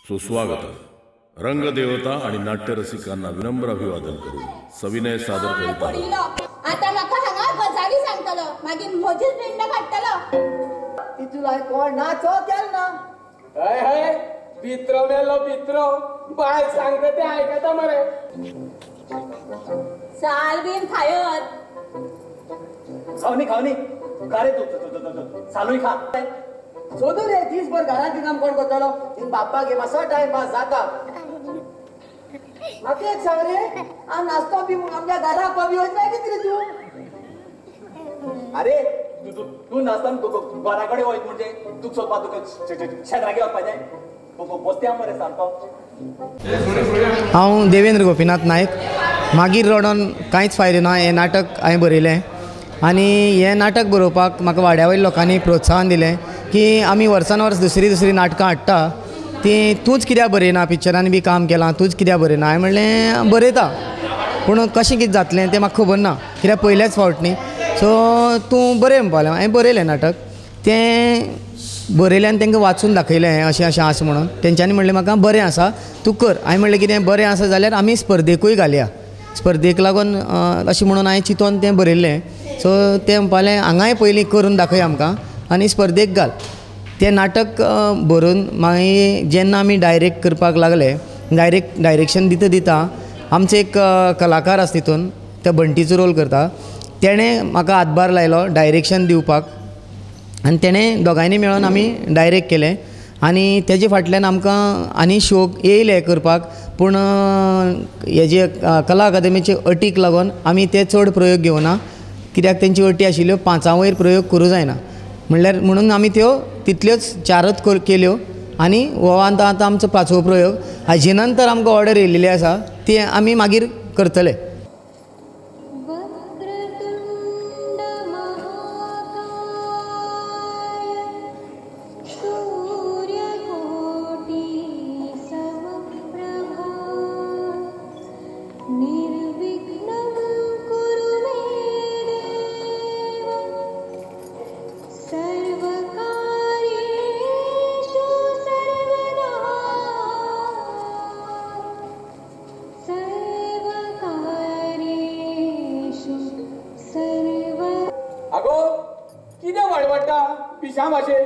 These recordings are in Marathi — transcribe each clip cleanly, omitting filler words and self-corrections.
सुस्वागत रंगदेवता आणि नाट्यरसिकांना विनम्र अभिवादन करून सविनय सादर करीत आहोत। आता नका हांगा गजाली सांगतलो मागीर म्हजीच पिंड काडटलो ती तुला कोण नाचो केल ना हय हय पित्रो मेलो पित्रो बाय सांगता ते आयकता मरे साल बीन खायत खावनी कारे तू सालूय खा सोदू रे दिसभर घरात काम कोण करतलो तीन बाप्पा घे मासो टाइम पास जाता म्हाका एक सांग रे आ नाचतो बी आमच्या घरा कवी होत नाही किती रे तू अरे तू नाचताना घराकडे वयत म्हणजे तू सोदपा तुका शेतारागे वचपा जाय बसते मरे सारको हांव देवेंद्र गोपीनाथ नायक मागीर रडोन कांयच फायदो ना हें नाटक हांवें बरयलें आनी हें नाटक बरोवपाक म्हाका वाड्या वयल्या लोकांनी प्रोत्साहन दिलें की आमी वर्सान वर्स दुसरी नाटकां हाडटा ती तूंच कित्याक बरयना पिक्चरांनी बी काम केलां तूंच कित्याक बरयना हांवें म्हणलें बरयता पूण कशें कितें जातलें तें म्हाका खबर ना कित्याक पयलेच फावट न्ही सो तूं बरय म्हणपालें हांवें बरयलें नाटक तें बरयलें आनी तांकां वाचून दाखयलें अशें आसा म्हणून तेंच्यांनी म्हणलें म्हाका बरें आसा तूं कर हांवें म्हणलें कितें बरें आसा जाल्यार आमी स्पर्धेकूय घालया स्पर्धेक लागून अशें म्हणून हांवें चिंतून तें बरयल्लें सो तें म्हणपालें हांगाय पयलीं करून दाखय आमकां आनी स्पर्धेक घाल तें नाटक बरोवन मागीर जेन्ना आमी डायरेक्ट करपाक लागले डायरेक्शन दिता आमचो एक कलाकार आसा तितून त्या बंटीचो रोल करता तेणें म्हाका हातभार लायलो डायरेक्शन दिवपाक आनी तेणें दोगांयनी मेळोन आमी डायरेक्ट केलें आनी तेजे फाटल्यान आमकां आनी शो येयले करपाक पूण हेजे कला अकादेमीचे अटीक लागून आमी ते चड प्रयोग घेवना कित्याक तेंची अटी आशिल्ल्यो 5 वयर प्रयोग करूं जायना म्हणल्यार म्हणून आमी त्यो तितल्योच 4च केल्यो आनी हो आतां आमचो 5वो प्रयोग हाजे नंतर आमकां ऑर्डर येयलेली आसा ती आमी मागीर करतले। पिशा भाशेन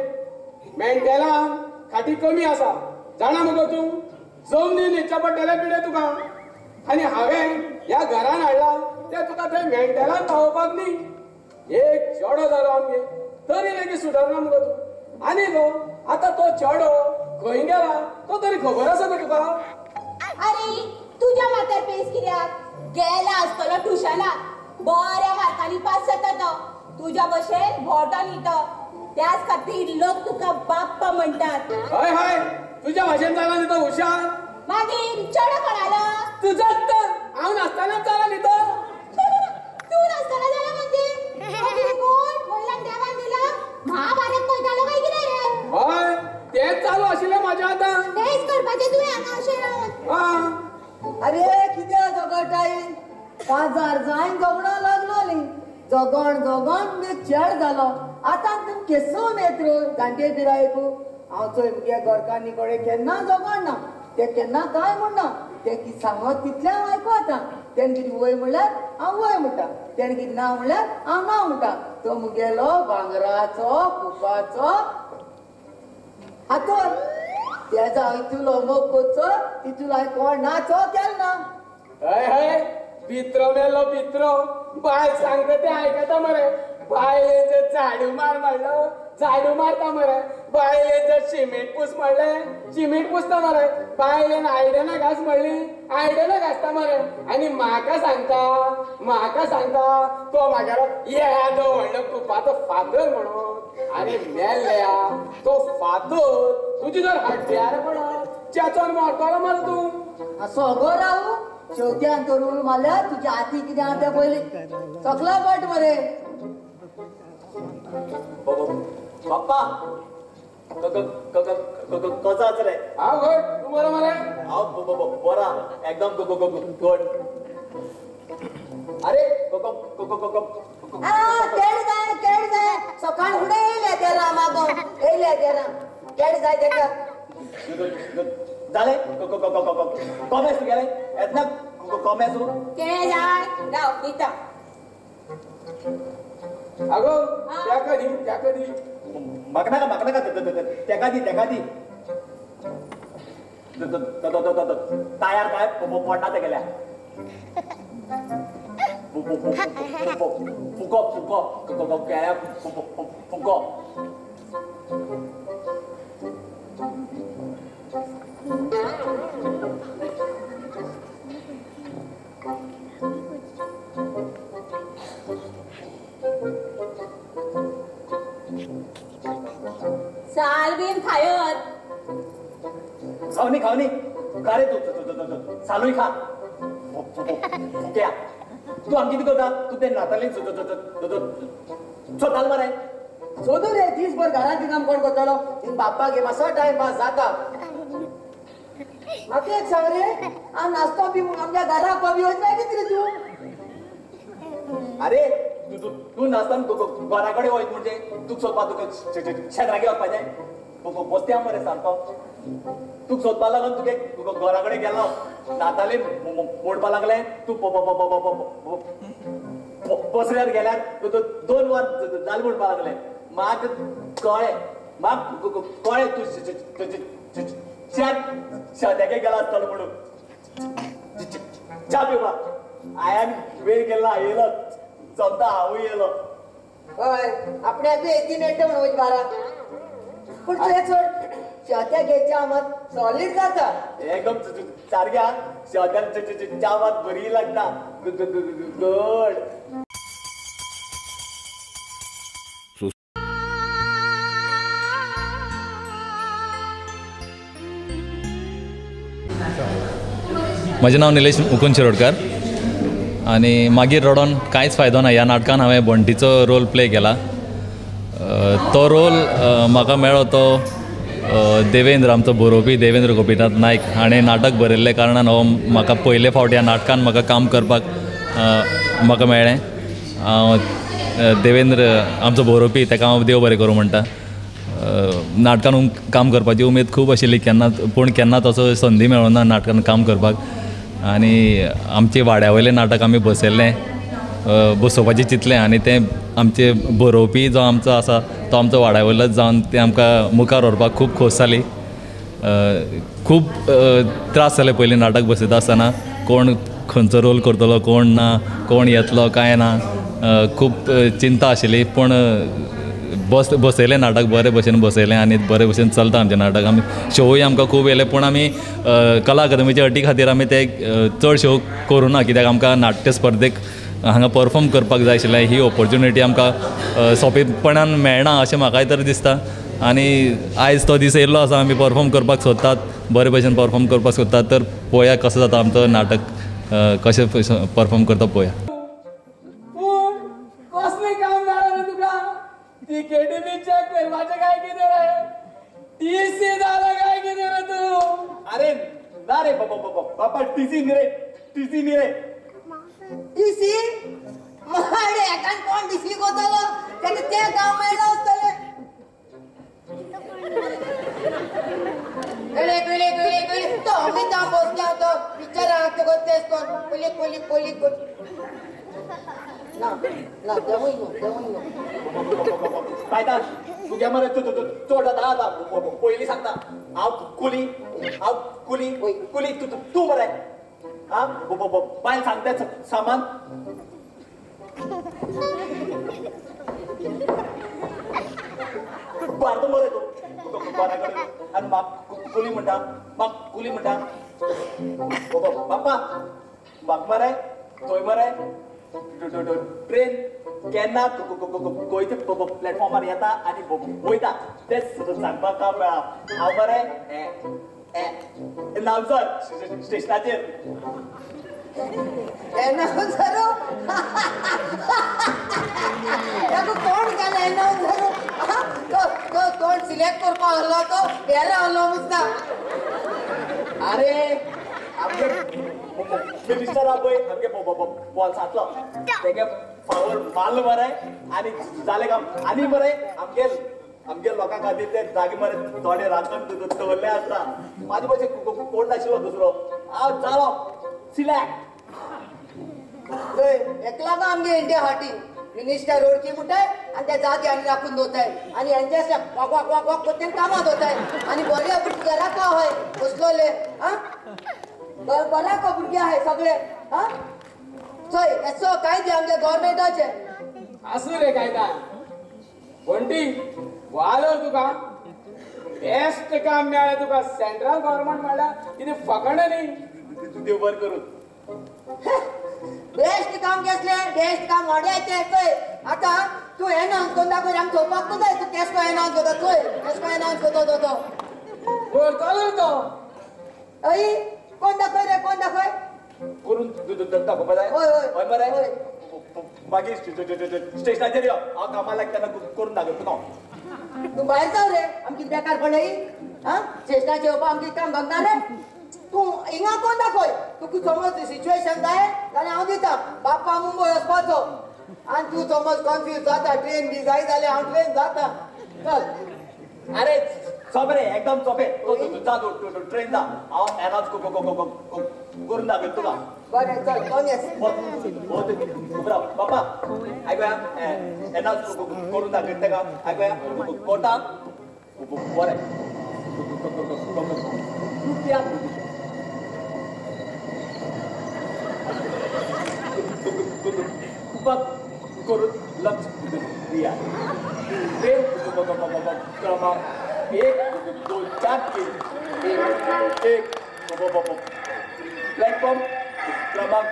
मेंटेलां खाटी कमी आसा जाणा मगो तूं जमनी न्हिदच्या पडटले पिडे तुका आनी हांवें ह्या घरान हाडला तें तुका थंय मेंटेलान पावोवपाक न्ही एक चेडो जालो आमगे तरी लेगीत सुदारना मगो तूं आनी गो आतां तो चेडो खंय गेला तो तरी खबर आसा गो तुका अरे तुज्या माथ्यार पेस कित्याक गेला आसतलो ट्युशनाक बऱ्या मार्कांनी पास जाता तो तुज्या भशेन भोटो न्ही तो त्याच खातीर लोक तुका बाप्पा म्हणटात हय हय तुज्या भाशेन जाला न्ही तो हुशार मागीर चेडो कोणालो तुजोच तर हांव नासतानाच जाला न्ही तो तूं नासतना जाला म्हणजे कोण वयल्यान देवान दिला महाभारत पळयतालो काय कितें रे हय तेच चालू आशिल्लें म्हाजें आतां तेच करपाचें तुवें हांगा अशें रावन अरे कित्याक झगडटाय 5000 जायन झगडो लागलोली जगण एक चेड जालो आतां तूं केसो मेत्रो जाणटे पिरायेकू हांव चोय मुगे घरकान्नी कडेन केन्ना झगडना ते केन्ना कांय म्हणना ते कितें सांगत तितलें हांव आयकता तेणे कितें वय म्हणल्यार हांव वय म्हणटा तेणे कितें ना म्हणल्यार हांव ना म्हणटा तो मुगेलो भांगराचो पुपाचो हातोर तेजा इतलो मोग करचो तितून हांवें कोण नाचो केल ना हय हय पित्रो मेलो पित्रो बाय सांगता ते आयकता मरे बायले जर झाडू मार म्हणलो झाडू मारता मरे बायले जर शिमीट पुस म्हणले शिमीट पुसता मरे बायलेन आयदनां घास म्हणली आयदनां घासता मरे आनी म्हाका सांगता तो म्हागेलो येदो व्हडलो कुपाचो फादर म्हणून आनी मेल्ल्या तो फादर तुजी जर हड्ड्यार पडत चेचोन मारतलो मरे तूं सगळो रावू शेवट्यान तो रूल मारल्यार तुज्या हाती कितें आहा तें पयलीं सकला पट मरे बाप्पा कसाच रे हांव घट तूं बरो मरे हांव बरा एकदम गुड अरे केड जाय सकाळ फुडें येयले तेरा मागो येयले तेरा केड जाय तेका जाले कॉमेस तुगेले येतना कॉमेस केळे जाय राव दिता अगो त्या कधी म्हाका नाका तेका दी टायर काय पडना तेगेल्या फुको केळ्या फुको साल बीन खायत खावनी खरे तू चालूय खा फुक्या तू आमची कितें करता तू ते नाताली सोताल मरे सोदू रे दीसभर घरात काम कोण करतलो बाप्पाक हे मातसो टाइम पास जाता म्हाका एक सांग रे हांव नाचतो बी आमच्या घरा कमी वचना कितें रे तूं अरे तू नाचतना घरा कडेन वयत म्हणजे तूक सोदपा तुका शेतारागे वचपा जाय बसत्या मरे सारको तूक सोदपा लागून तुगे घरा कडेन गेलो नाताले मोडपा लागले तू बसऱ्यार गेल्यार 2 वर जाले म्हणपा लागले म्हाका कळ्ळें तूं शेताके गेला आसतलो म्हणून च्या पिवपाक आयान वेळ केला येयलो चलता हांवूय येयलो हय आपण्याक 1 मिनिट म्हणून वच बारा पूण तुवें चड शेत्या घ्यायच्या मात सॉलिड जाता एकदम सारक्या शेतान च्या मात बरी लागता गड म्हजें नांव निलेश मुकुंद शिरोडकार आनी मागीर रडोन कांयच फायदो ना ह्या नाटकान हांवें बंटीचो रोल प्ले केला तो रोल म्हाका मेळ्ळो तो देवेंद्र आमचो बरोवपी देवेंद्र गोपीनाथ नायक हाणें नाटक बरयल्ले कारणान हो म्हाका पयले फावट ह्या नाटकान म्हाका काम करपाक म्हाका मेळ्ळें हांव देवेंद्र आमचो बरोवपी ताका हांव देव बरें करूं म्हणटा नाटकान काम करपाची उमेद खूब आशिल्ली पूण केन्नाच असो संदी मेळोना नाटकान काम करपाक आनी आमचे वाड्या वयलें नाटक आमी बसयल्लें बसोवपाचें चिंतलें आनी तें आमचे बरोवपी जो आमचो आसा तो आमचो वाड्या वयलोच जावन तें आमकां मुखार व्हरपाक खूब खोस जाली खूब त्रास जाले पयलीं नाटक बसयता आसतना कोण खंयचो रोल करतलो कोण ना कोण येतलो कांय ना खूब चिंता आशिल्ली पूण बसयलें नाटक बरें भशेन बसयलें आनी बरे भशेन चलता आमचें नाटक आमी शोय आमकां खूब येले पूण आमी कला अकादमीच्या अटी खातीर आमी ते चड शो करूं ना कित्याक आमकां नाट्य स्पर्धेक हांगा परफॉर्म करपाक जाय आशिल्लें ही ऑपॉर्च्युनिटी आमकां सोंपेपणान मेळना अशें म्हाकाय तर दिसता आनी आयज तो दीस येयल्लो आसा आमी परफॉर्म करपाक सोदतात बरे भशेन परफॉर्म करपाक सोदतात तर पळोवया कसो जाता आमचो नाटक कशें परफॉर्म करता पळोवया पूण कसलें काम जालें रे तुका तिकेटी चेक करपाचें काय कितें रे टीसी जालो काय कितें रे तूं अरे ना रे बापा टीसी न्ही रे टीसी माडे एकान कोण टीसी कोतलो तेका ते गांव मेळ्ळो आसतले गळे तो आमी जावन बसले होतो बिचारा तुका तेच कोण पोली ना देवूय न्हू पायता तुगे मरे चड जाता पयलीं सांगता हांव कुली तूं मरे आं बायल सांगता सामान बारतो मरे तूं बरा कडेन आनी म्हाका कुली म्हणटा बाप्पा म्हाका मरे थंय मरे ट्रेन केन्ना गोंयच्या प्लॅटफॉर्मार येता आनी वयता तें सांगपाक काम मेळ्ळा हांव मरे नावसर स्टेशनाचेर कोण गेले तो तोंड सिलेक्ट करपा आहलो तो हेर आहलो मुस्ता अरे आमगे मिनिस्टर हा पळय आमगे बॉल्सांतलो तेगे फावर मारलो मरे आनी जालें काम आनी मरे आमगे आमच्या लोकां खातीर ते जागे मरे थोडे राखण दवरले आसता माझे भशेन कोण नाशिल्लो दुसरो हांव जालो सिलेक्ट थंय एकला का आमगे इंडिया हाटी मिनिस्टर ओळखी म्हणटाय आनी त्या जागे आनी राखून दवरताय आनी हेंचे असल्या वाक वाक वाक वाक कोत्तेन कामां दवरताय आनी बऱ्या घरा का हय बसलोले हा बऱ्या का भुरगे आहाय सगळे हा चोय एसो कायदे आमच्या गव्हर्मेंटाचे असू रे कायदा बंटी वालो तुका बेस्ट काम मेळ्ळें तुका सेंट्रल गव्हर्मेंट म्हणल्यार कितें फकण न्ही देव बरें करून बेस्ट काम केसले बेस्ट काम वाड्याचे चोय आता तू एनाउन्स कोण दाखय आमकां चोवपाक तो जाय तू केसको एनाउन्स करता चोय केसको एनाउन्स करता तो करतलो तो अय कोण दाखय रे कोण दाखय करून दाखोवपा जाय होय, होय. हय मरे होय. मागीर स्टेशनाचेर यो हांव कामाक लागतना करून दाखयता तू भायर जाव रे आमची बेकार पडली हा चेष्टाचे येवपा आमची काम बघना रे तू हिंगा कोण दाखय तुका समज सिच्युएशन जाय जाल्यार हांव दिता बाप्पा मुंबय वचपाचो आनी तू समज कन्फ्यूज जाता ट्रेन बी जाय जाल्यार हांव ट्रेन जाता चल अरे सोंपे रे एकदम सोंपे जा तूं ट्रेन जा हांव एनाउन्स करून दाखयता तुका बरें चल कोण येस बाप्पा आयकुया एनाउन्स करून दाखयता तेका आयकुया कोटा बरें करून लक्ष दिया ट्रेन क्रमांक 1 2 4 1 प्लॅटफॉर्म क्रमांक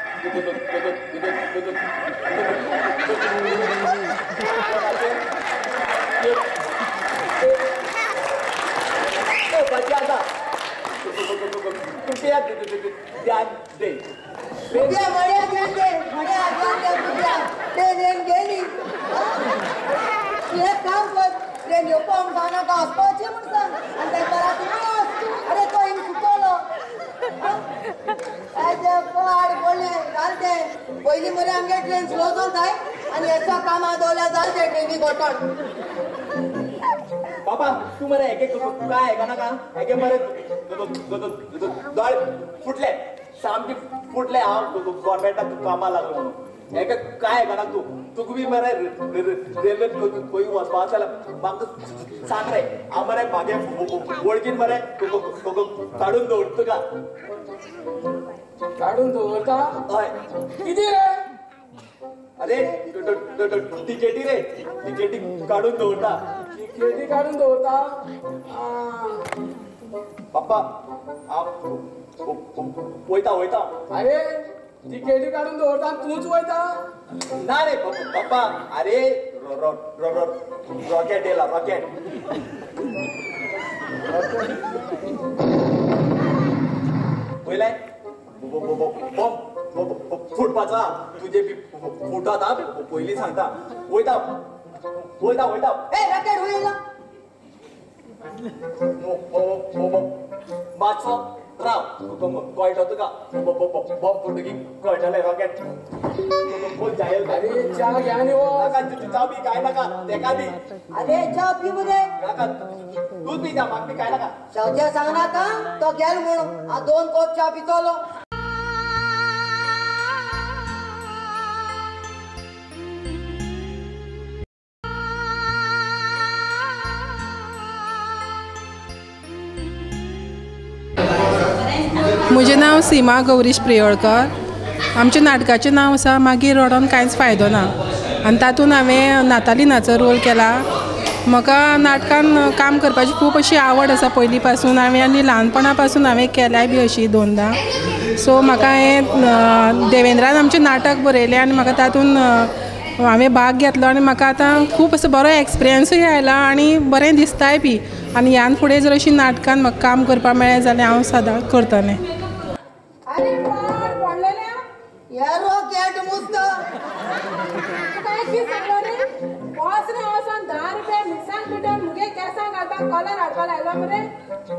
ध्यान दे रुपया मळ्या ध्यान दे मळ्या ध्यान दे रुपया ट्रेन गेली एक काम कर ट्रेन येवपा जाणा का वचपाची म्हण सांग आनी ते करा तूं अरे तो हिंग सुटलो पाड पडले घालते पयलीं मरे आमगे ट्रेन स्लो चलताय आनी हेचो कामां दवरल्या जालते ट्रेनी गोठण बाबा तू मरे एक एक काय आयकना का एके मरे दोळ फुटले सामके फुटले हांव गव्हर्मेंटाक कामां लागलो म्हणून एके काय आयकना तू तुका बी मरे रेल्वेत खंय वचपा जाल्यार म्हाका सांग रे हांव मरे म्हागे वळखीन मरे काडून दवरता तुका काढून दवरता हय कितें रे अरे टिकेटी रे टिकेटी काडून दवरता टिकेटी काढून दवरता बाप्पा हांव वयता वयता अरे टिकेटी काढून दवरता आनी तूंच वयता ना रे बाप्पा अरे रॉकेट येला रॉकेट पयलाय फुटपाचा तुझे बी फुटत हा पयलीं सांगता वयता वयता वयता ए रॉकेट होईल ना मातसो राव कळटा तुका बॉम्ब फुटकी कळटलें रॉकेट जायल अरे च्या घे आनी वो नाका चा बी काय नाका तेका दी अरे चा पी मरे नाका दूध बी जा म्हाका बी काय नाका शावत्या सांगना का तो गेल म्हणून आ 2 कप चा पितलो म्हजें नांव सीमा गौरीश प्रियोळकर आमच्या नाटकाचें नांव आसा मागीर रडोन कांयच फायदो ना आनी तातूंत हांवें नातालिनाचो रोल केला म्हाका नाटकान काम करपाची खूब अशी आवड आसा पयलीं पासून हांवें आनी ल्हानपणा पासून हांवें केल्याय बी अशी 2दा सो म्हाका हें देवेंद्रान आमचें नाटक बरयलें आनी म्हाका तातूंत हांवें भाग घेतलो आनी म्हाका आतां खूब असो बरो एक्सपिरियन्सूय आयला आनी बरें दिसताय बी आनी ह्यान फुडें जर अशी नाटकान म्हाका काम करपाक मेळ्ळें जाल्यार हांव सदां करतलें अरे वाड पडलेल्या हे रॉकेट मुस्त काय की सांगलो रे बॉस रे वचोन 10 रुपया मिरसांग पिठोन मुगे केंसां घालपाक कलर हाडपा लायलो मरे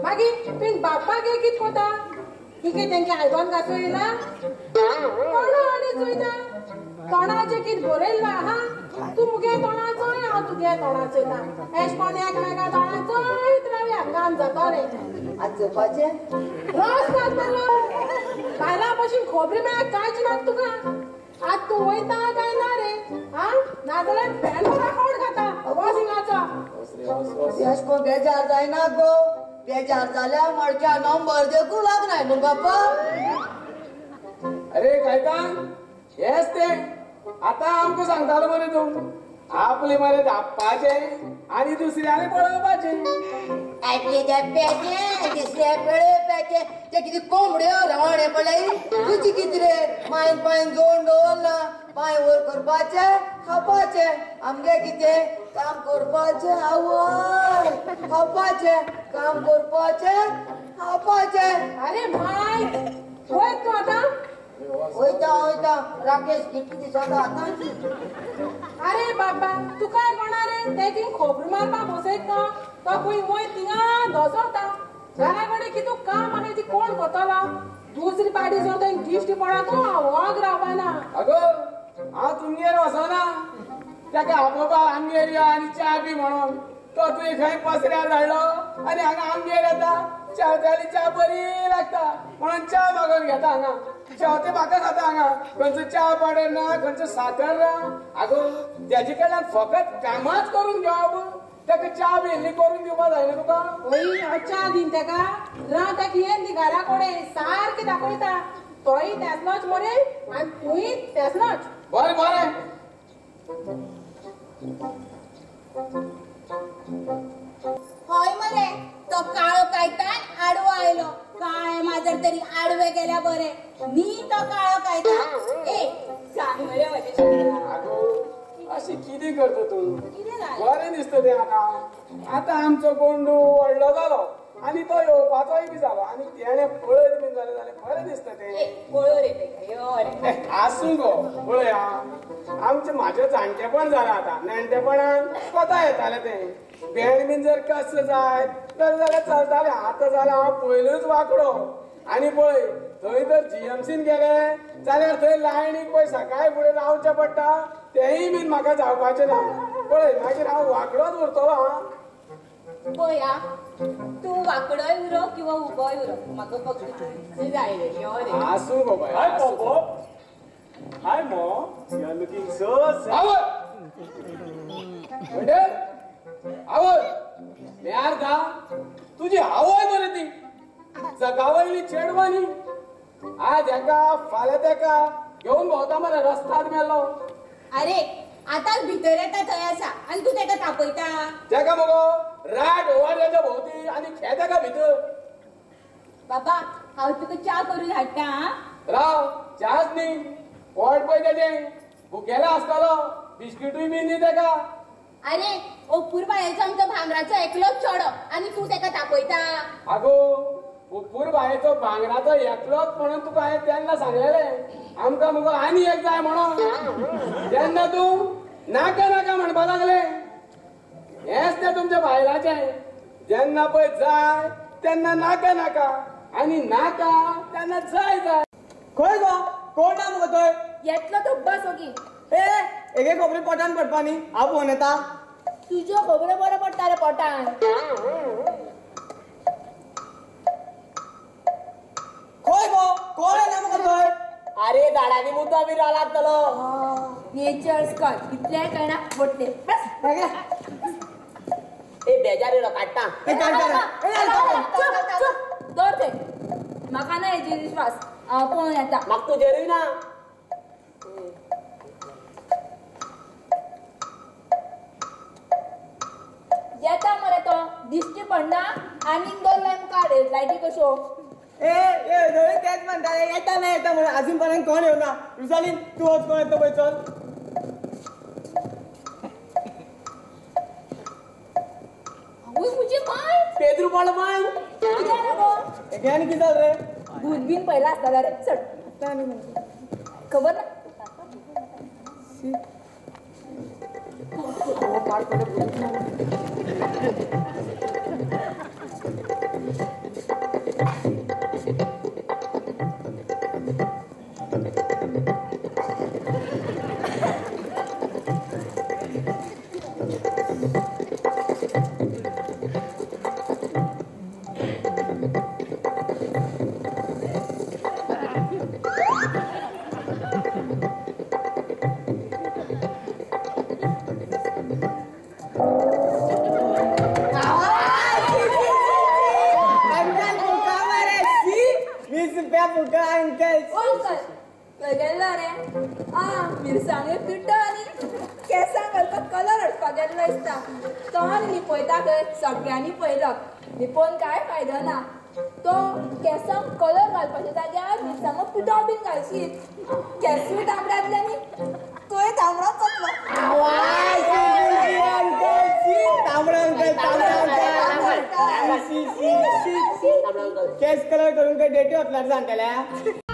मागीर तुवें बाप्पाक कितें कोता कितें तेंगे आयदन घासूं येयला कोणो आनी चोयता तोंडाचें कितें बरयल्लो हा तूं मुगे तोंडां चोय हांव तुगे तोंडां चोयता एश कोण एकमेका तोंडां चोयत रावया काम जाता रे आज चोवपाचें रस नासलो बायलां भशेन खोबरी मेळ्याक कांयच ना तुका आज तूं वयता काय ना रे हा नाजाल्यार फॅन राखोड खाता वॉशिंगाचो यश कोण बेजार जायना गो बेजार जाल्यार मडक्या नंबर देखूं लागनाय न्हू बापा अरे कायतान हेच ते आता आमकां सांगतालो मरे तूं आपले मरे धापपाचे आणि दुसऱ्याले पळोवपाचे आपले पेचे दुसऱ्या पळोवपाचे ते कितें कोंबड्यो रावणे पळय तुजी कितें रे मायन पायन जोड दवरला पांय वयर करपाचे खावपाचे आमगे कितें काम करपाचे आवय खावपाचे काम करपाचे खावपाचे अरे माय वय तूं आतां वयता राकेश कितली दिसांनी आतां अरे बाबा तू काय कोणा रे तेकी खोबरी मारपा बसयत ना तो खंय वय थिंगा धोसवता घरा कडेन कितू काम आहा ती कोण करतलो दुसरी पार्टी जर थंय गिफ्ट पडा तो वॉग रावपा ना अगो हांव तुमगेर वचना ताका आपोवपा आमगेर यो आनी च्या बी म्हणून तो तुवें खंय पसऱ्यार धाडलो आनी हांगा आमगेर येता चावत्याली च्या बरी लागता म्हणून च्या मागून घेता हांगा चावते म्हाका खाता हांगा खंयचो च्या पडना खंयचो साकर ना आगो तेजे कडल्यान फकत कामाच करून घेवप ताका च्या बी इल्ली करून दिवपा जायना तुका ओय अच्छा दिन तेका राव ताका येन दी घरा कोडे सारकी दाखयता तोय तेसलोच मरे आनी तुय तेसलोच बरें बरें हय मरे तो काळो कायतान आडवो आयलो काळे माजर तरी आडवे गेल्या बरे मी तो काळो कायता ए सांग मरे म्हजे आगो अशी कितें करता तूं कितें जालें बरें दिसता तें आतां आमचो गोंडू व्हडलो जालो आनी तो येवपाचोय बी जालो आनी तेणे पळयत बीन जालें जाल्यार बरें दिसता तें पळो रे तेका यो रे आसूं गो पळया आमचें म्हाजें जाणटेपण जालां आतां नेणटेपणान कोता येतालें तें भेंड बीन जर कस जाय जाल्यार चलतालें आतां जाल्यार हांव पयलूच वांकडो आनी पळय थंय जर जीएमसीन गेले जाल्यार थंय लायनीक पळय सकाळी फुडें रावचें पडटा तेंय बीन म्हाका जावपाचें ना पळय मागीर हांव वांकडोच उरतलो हां पळया तूं वांकडोय उरो किंवा उबोय उरो म्हाका फक्त तूं जाय रे यो रे आसूं गो bye Hi, Popo. Hi, Mom. You're looking so sad. आवय म्हणजे आवय यार दा तुझी आवय मरे ती जगावयली चेडवानी आज हेका फाल्यां तेका घेवन भोंवता मरे रस्त्यार मेलो अरे आतांच भितर येता थंय आसा आनी तूं तेका तापयता तेका मगो राट ओवाऱ्याच्या भोंवती आनी खे तेका भितर बाबा हांव तुका च्या करून हाडटा आं? राव चाच न्ही पोट पळय तेजें भुकेलो आसतलो बिस्किटूय बीन न्ही तेका अरे ओपूर बायेचो आमचो भांगराचो एकलोच चोडो आनी तूं तेका तापयता आगो उप्पूर बायेचो भांगराचो एकलोच म्हणून तुका हांवें तेन्ना सांगलेलें आमकां मुगो आनी एक जाय म्हणून तेन्ना तूं नाका नाका म्हणपा लागलें हेंच तें तुमच्या बायलाचें जेन्ना पळय जाय तेन्ना नाका नाका आनी नाका तेन्ना जाय जाय खंय गो कोण ना मुगो थंय येतलो तो बस ओगी ए एके खबरी पोटान पडपा न्ही हांव फोन येता तुज्यो खबरो बरो पडटा रे पोटान खंय गो कोण येना मुगो थंय अरे झाडांनी मुद्दा बी राव लागतलो नेचर स्कॉच इतले कळना पडले बस ए बेजार येलो काडटा दर ते म्हाका ना हेजेर विश्वास हांव पळोवन येता म्हाका तुजेरूय ना येता मरे तो दिश्टी पडना आनीक दोन लॅम्प काड लायटी कश्यो ए थंय तेच म्हणटाले येता ना येता म्हणून अजून पर्यंत कोण येवना रुसालीन तूं वच कोण येता पळय चल आवय म्हजी माय पेद्रू पड माय कितें रे गो एग्यान कितें जालें रे भूत बीन पयला आसतलो रे चड खबर ना मुका अंकल खंय गेल्लो रे मिरसांगे पिड्डो आनी केंसां घालपाक कलर हाडपाक गेल्लो दिसता तो आनी लिपयता खंय सगळ्यांनी पळयलो लिपोवन कांय फायदो ना तो केंसांक कलर घालपाच्या जाग्यार मिरसांगो पिड्डो बीन घालशीत केंसूय तांबड्यातल्यानी तोय तांबडोच जातलो केस कलर करून काय डेटी वतल्यार जाणटेल्या